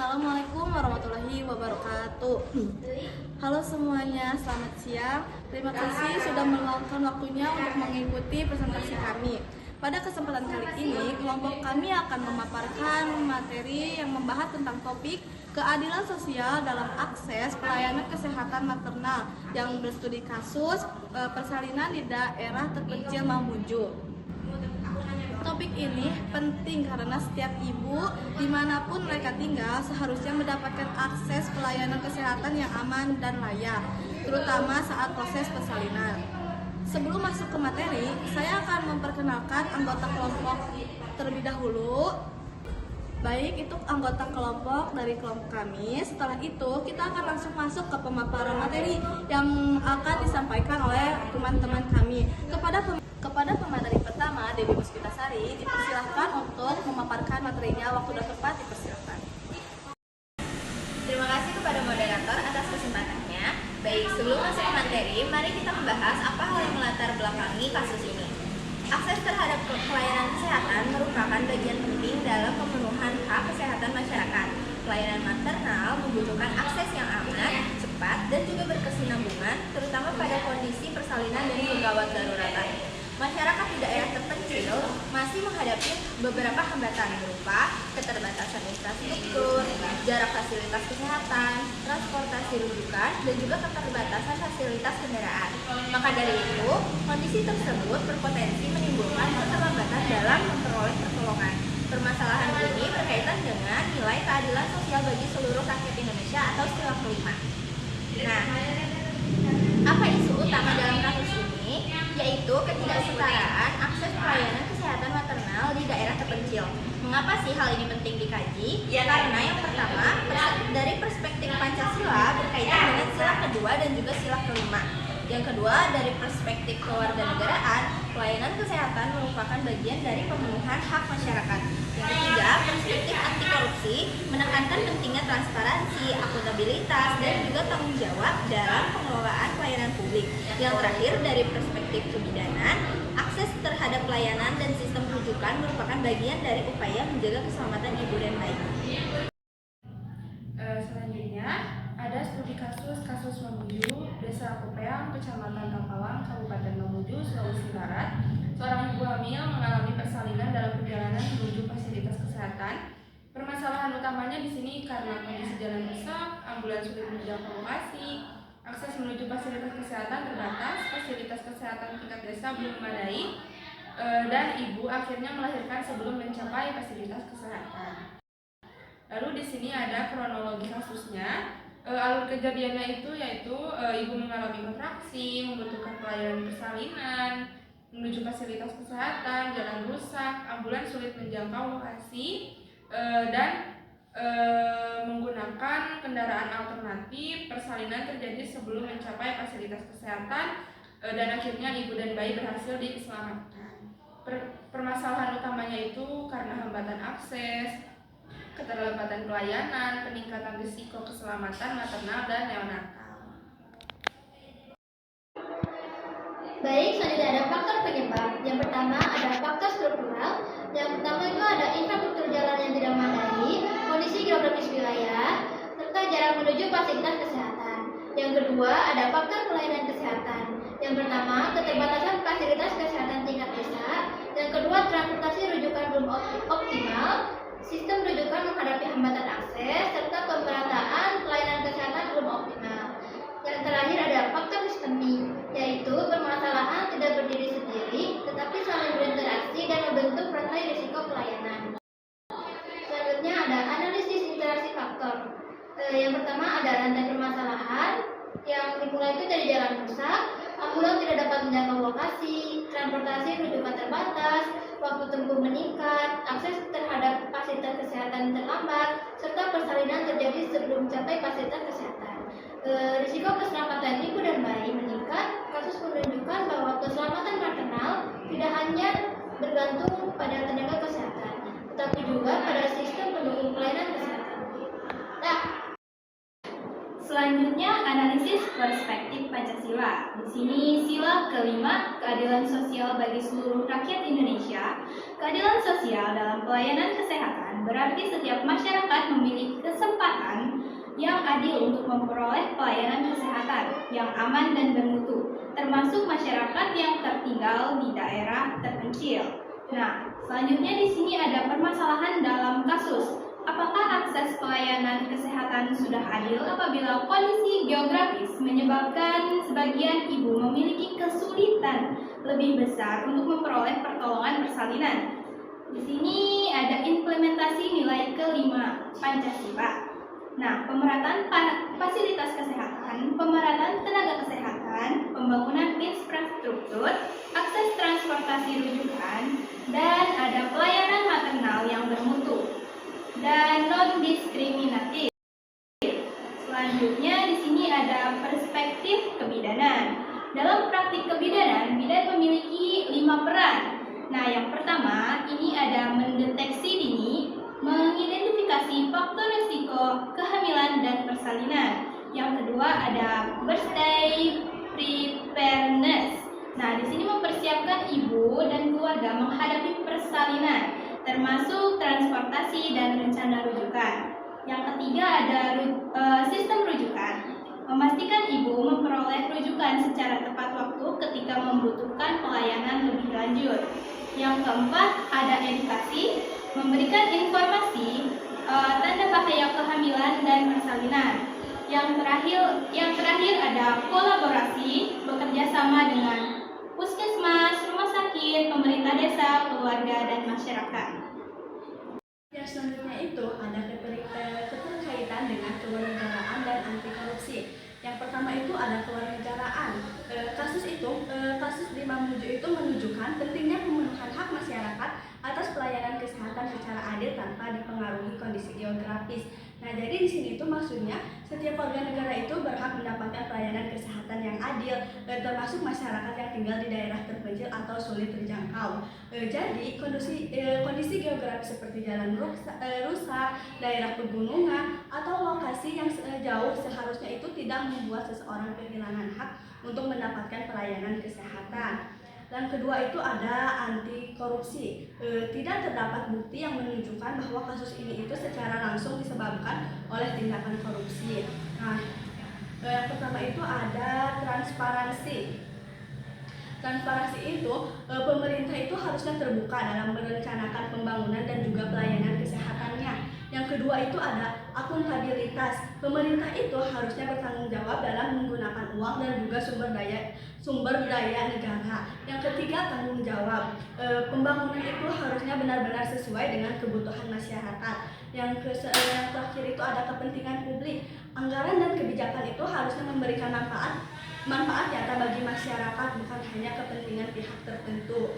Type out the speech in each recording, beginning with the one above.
Assalamualaikum warahmatullahi wabarakatuh. Halo semuanya, selamat siang. Terima kasih sudah meluangkan waktunya untuk mengikuti presentasi kami. Pada kesempatan kali ini, kelompok kami akan memaparkan materi yang membahas tentang topik keadilan sosial dalam akses pelayanan kesehatan maternal yang berstudi kasus persalinan di daerah terpencil Mamuju. Topik ini penting karena setiap ibu dimanapun mereka tinggal seharusnya mendapatkan akses pelayanan kesehatan yang aman dan layak, terutama saat proses persalinan. Sebelum masuk ke materi, saya akan memperkenalkan anggota kelompok terlebih dahulu. Baik, itu anggota kelompok dari kelompok kami. Setelah itu, kita akan langsung masuk ke pemaparan materi yang akan disampaikan oleh teman-teman kami. Kepada pemateri pertama, Dewi Puspitasari, dipersilahkan untuk memaparkan materinya. Waktu dan tempat dipersilahkan. Terima kasih kepada moderator atas kesempatannya. Baik, sebelum masuk ke materi, mari kita membahas apa hal yang melatar belakangi kasus ini. Akses terhadap pelayanan kesehatan merupakan bagian penting dalam pemenuhan hak kesehatan masyarakat. Pelayanan maternal membutuhkan akses yang aman, cepat, dan juga berkesinambungan, terutama pada kondisi persalinan dan kegawat daruratan. Masyarakat di daerah terpencil masih menghadapi beberapa hambatan berupa keterbatasan infrastruktur, jarak fasilitas kesehatan, transportasi rujukan, dan juga keterbatasan fasilitas kendaraan. Maka dari itu, kondisi tersebut berpotensi menimbulkan keterlambatan dalam memperoleh pertolongan. Permasalahan ini berkaitan dengan nilai keadilan sosial bagi seluruh rakyat Indonesia atau sila kelima. Nah, apa isu utama dalam kasus ini? Yaitu ketidaksetaraan akses pelayanan kesehatan maternal di daerah terpencil. Mengapa sih hal ini penting dikaji? Karena yang pertama, dari perspektif Pancasila berkaitan dengan sila kedua dan juga sila kelima. Yang kedua, dari perspektif kewarganegaraan, pelayanan kesehatan merupakan bagian dari pemenuhan hak masyarakat. Yang ketiga, perspektif anti korupsi menekankan pentingnya transparansi, akuntabilitas, dan juga tanggung jawab dalam pengelolaan pelayanan publik. Yang terakhir, dari perspektif kebidanan, akses terhadap pelayanan dan sistem rujukan merupakan bagian dari upaya menjaga keselamatan ibu dan bayi. Selanjutnya, ada studi kasus Mamuju, Desa Kupeang, Kecamatan Tampawang, Kabupaten Mamuju, Sulawesi Barat. Seorang ibu hamil mengalami persalinan dalam perjalanan menuju fasilitas kesehatan. Permasalahan utamanya di sini karena kondisi jalan rusak, ambulans sulit menjangkau lokasi, akses menuju fasilitas kesehatan terbatas, fasilitas kesehatan tingkat desa belum memadai, dan ibu akhirnya melahirkan sebelum mencapai fasilitas kesehatan. Lalu di sini ada kronologi kasusnya. Alur kejadiannya itu yaitu ibu mengalami kontraksi, membutuhkan pelayanan persalinan, menuju fasilitas kesehatan, jalan rusak, ambulans sulit menjangkau lokasi, dan menggunakan kendaraan alternatif. Persalinan terjadi sebelum mencapai fasilitas kesehatan, dan akhirnya ibu dan bayi berhasil diselamatkan. Permasalahan utamanya itu karena hambatan akses, keterlambatan pelayanan, peningkatan risiko keselamatan maternal dan neonatal. Baik, selanjutnya ada faktor penyebab. Yang pertama ada faktor struktural. Yang pertama itu ada infrastruktur jalan yang tidak memadai, kondisi geografis wilayah, serta jarak menuju fasilitas kesehatan. Yang kedua ada faktor pelayanan kesehatan. Yang pertama keterbatasan fasilitas kesehatan tingkat desa. Yang kedua transportasi rujukan belum optimal, sistem rujukan menghadapi hambatan akses, serta pemerataan pelayanan kesehatan belum optimal. Yang terakhir ada faktor sistemik, yaitu permasalahan tidak berdiri sendiri, tetapi saling berinteraksi dan membentuk rantai risiko pelayanan. Selanjutnya ada analisis interaksi faktor. Yang pertama ada rantai permasalahan, yang dimulai itu dari jalan rusak, ambulans tidak dapat menjangkau lokasi, transportasi rujukan terbatas, waktu tempuh meningkat, akses terhadap fasilitas kesehatan terlambat, serta persalinan terjadi sebelum mencapai fasilitas kesehatan. Risiko keselamatan ibu dan bayi meningkat. Kasus menunjukkan bahwa keselamatan maternal tidak hanya bergantung pada tenaga kesehatan, tetapi juga pada sistem pendukung pelayanan kesehatan. Selanjutnya analisis perspektif Pancasila. Di sini sila kelima, keadilan sosial bagi seluruh rakyat Indonesia. Keadilan sosial dalam pelayanan kesehatan berarti setiap masyarakat memiliki kesempatan yang adil untuk memperoleh pelayanan kesehatan yang aman dan bermutu, termasuk masyarakat yang tertinggal di daerah terpencil. Nah, selanjutnya di sini ada permasalahan dalam kasus. Apakah akses pelayanan kesehatan sudah adil apabila kondisi geografis menyebabkan sebagian ibu memiliki kesulitan lebih besar untuk memperoleh pertolongan persalinan? Di sini ada implementasi nilai kelima Pancasila. Nah, pemerataan fasilitas kesehatan, pemerataan tenaga kesehatan, pembangunan infrastruktur, akses transportasi rujukan, dan ada pelayanan maternal yang bermutu dan non-diskriminatif. Selanjutnya di sini ada perspektif kebidanan. Dalam praktik kebidanan, bidan memiliki 5 peran. Nah, yang pertama ini ada mendeteksi dini, mengidentifikasi faktor risiko kehamilan dan persalinan. Yang kedua ada birthday preparedness. Nah, di sini mempersiapkan ibu dan keluarga menghadapi persalinan, termasuk transportasi dan rencana rujukan. Yang ketiga ada sistem rujukan, memastikan ibu memperoleh rujukan secara tepat waktu ketika membutuhkan pelayanan lebih lanjut. Yang keempat ada edukasi, memberikan informasi tanda bahaya kehamilan dan persalinan. Yang terakhir ada kolaborasi, bekerja sama dengan puskesmas, rumah sakit, pemerintah desa, keluarga, dan masyarakat. Yang selanjutnya itu ada keterkaitan dengan kewarganegaraan dan anti korupsi. Yang pertama itu ada kewarganegaraan. Kasus di Mamuju itu menunjukkan pentingnya pemenuhan hak masyarakat atas pelayanan kesehatan secara adil tanpa dipengaruhi kondisi geografis. Nah, jadi di sini itu maksudnya setiap warga negara itu berhak mendapatkan pelayanan kesehatan yang adil, termasuk masyarakat yang tinggal di daerah terpencil atau sulit terjangkau. Jadi kondisi geografis seperti jalan rusak, daerah pegunungan, atau lokasi yang jauh seharusnya itu tidak membuat seseorang kehilangan hak untuk mendapatkan pelayanan kesehatan. Dan kedua itu ada anti korupsi. Tidak terdapat bukti yang menunjukkan bahwa kasus ini itu secara langsung disebabkan oleh tindakan korupsi. Nah, yang pertama itu ada transparansi. Transparansi itu pemerintah itu harusnya terbuka dalam merencanakan pembangunan dan juga pelayanan kesehatannya. Yang kedua itu ada akuntabilitas. Pemerintah itu harusnya bertanggung jawab dalam menggunakan uang dan juga sumber daya negara. Yang ketiga tanggung jawab. Pembangunan itu harusnya benar-benar sesuai dengan kebutuhan masyarakat. Yang terakhir itu ada kepentingan publik. Anggaran dan kebijakan itu harusnya memberikan manfaat nyata bagi masyarakat, bukan hanya kepentingan pihak tertentu.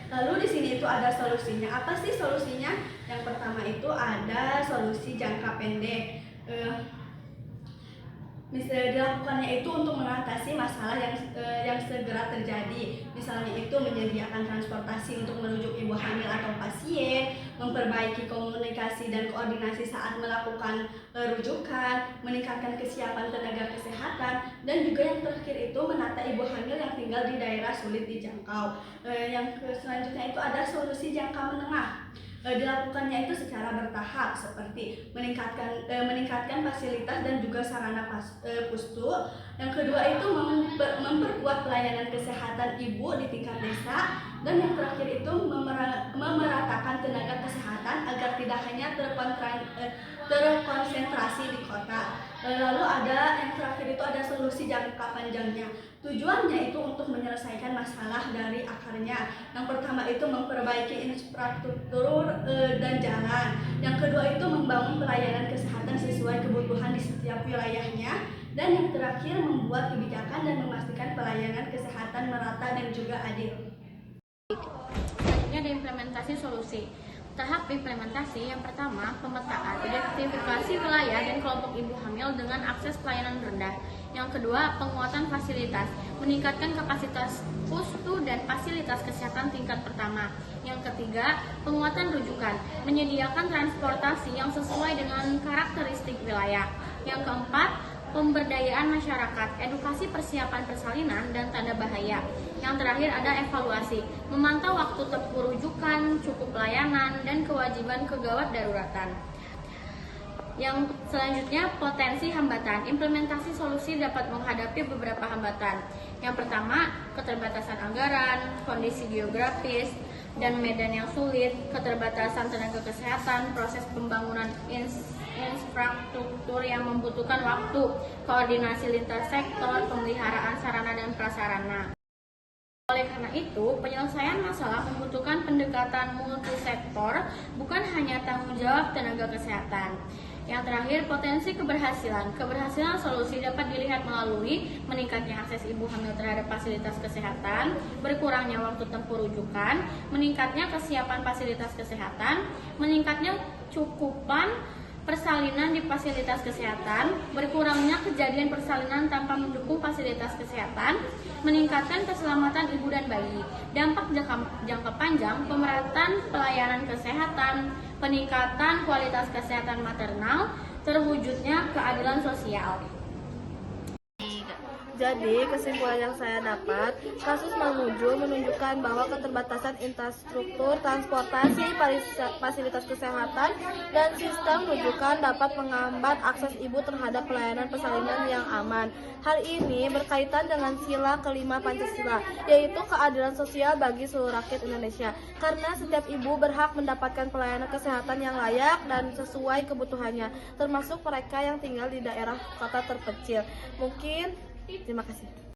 Lalu di sini itu ada solusinya. Apa sih solusinya? Yang pertama itu ada solusi jangka pendek. Misalnya dilakukannya itu untuk mengatasi masalah yang segera terjadi. Misalnya itu menyediakan transportasi untuk merujuk ibu hamil atau pasien, memperbaiki komunikasi dan koordinasi saat melakukan rujukan, meningkatkan kesiapan tenaga kesehatan, dan juga yang terakhir itu menata ibu hamil yang tinggal di daerah sulit dijangkau. Yang selanjutnya itu ada solusi jangka menengah. Dilakukannya itu secara bertahap, seperti meningkatkan fasilitas dan juga sarana pustu. Yang kedua itu memperkuat pelayanan kesehatan ibu di tingkat desa, dan yang terakhir itu memeratakan tenaga kesehatan agar tidak hanya terkonsentrasi di kota. Lalu ada yang terakhir itu ada solusi jangka panjangnya. Tujuannya itu untuk menyelesaikan masalah dari akarnya. Yang pertama itu memperbaiki infrastruktur dan jalan. Yang kedua itu membangun pelayanan kesehatan sesuai kebutuhan di setiap wilayahnya. Dan yang terakhir membuat kebijakan dan memastikan pelayanan kesehatan merata dan juga adil. Selanjutnya ada implementasi solusi. Tahap implementasi yang pertama, pemetaan, identifikasi wilayah dan kelompok ibu hamil dengan akses pelayanan rendah. Yang kedua, penguatan fasilitas, meningkatkan kapasitas pustu dan fasilitas kesehatan tingkat pertama. Yang ketiga, penguatan rujukan, menyediakan transportasi yang sesuai dengan karakteristik wilayah. Yang keempat, pemberdayaan masyarakat, edukasi persiapan persalinan dan tanda bahaya. Yang terakhir ada evaluasi, memantau waktu tempuh rujukan, cukup pelayanan, dan kewajiban kegawat daruratan. Yang selanjutnya, potensi hambatan. Implementasi solusi dapat menghadapi beberapa hambatan. Yang pertama, keterbatasan anggaran, kondisi geografis dan medan yang sulit, keterbatasan tenaga kesehatan, proses pembangunan infrastruktur yang membutuhkan waktu, koordinasi lintas sektor, pemeliharaan sarana dan prasarana. Oleh karena itu, penyelesaian masalah membutuhkan pendekatan multisektor, bukan hanya tanggung jawab tenaga kesehatan. Yang terakhir, potensi keberhasilan. Keberhasilan solusi dapat dilihat melalui meningkatnya akses ibu hamil terhadap fasilitas kesehatan, berkurangnya waktu tempuh rujukan, meningkatnya kesiapan fasilitas kesehatan, meningkatnya cukupan persalinan di fasilitas kesehatan, berkurangnya kejadian persalinan tanpa mendukung fasilitas kesehatan, meningkatkan keselamatan ibu dan bayi. Dampak jangka panjang, pemerataan pelayanan kesehatan, peningkatan kualitas kesehatan maternal, terwujudnya keadilan sosial. Jadi, kesimpulan yang saya dapat, kasus Mamuju menunjukkan bahwa keterbatasan infrastruktur, transportasi, fasilitas kesehatan, dan sistem rujukan dapat menghambat akses ibu terhadap pelayanan persalinan yang aman. Hal ini berkaitan dengan sila kelima Pancasila, yaitu keadilan sosial bagi seluruh rakyat Indonesia. Karena setiap ibu berhak mendapatkan pelayanan kesehatan yang layak dan sesuai kebutuhannya, termasuk mereka yang tinggal di daerah kota terpencil. Terima kasih.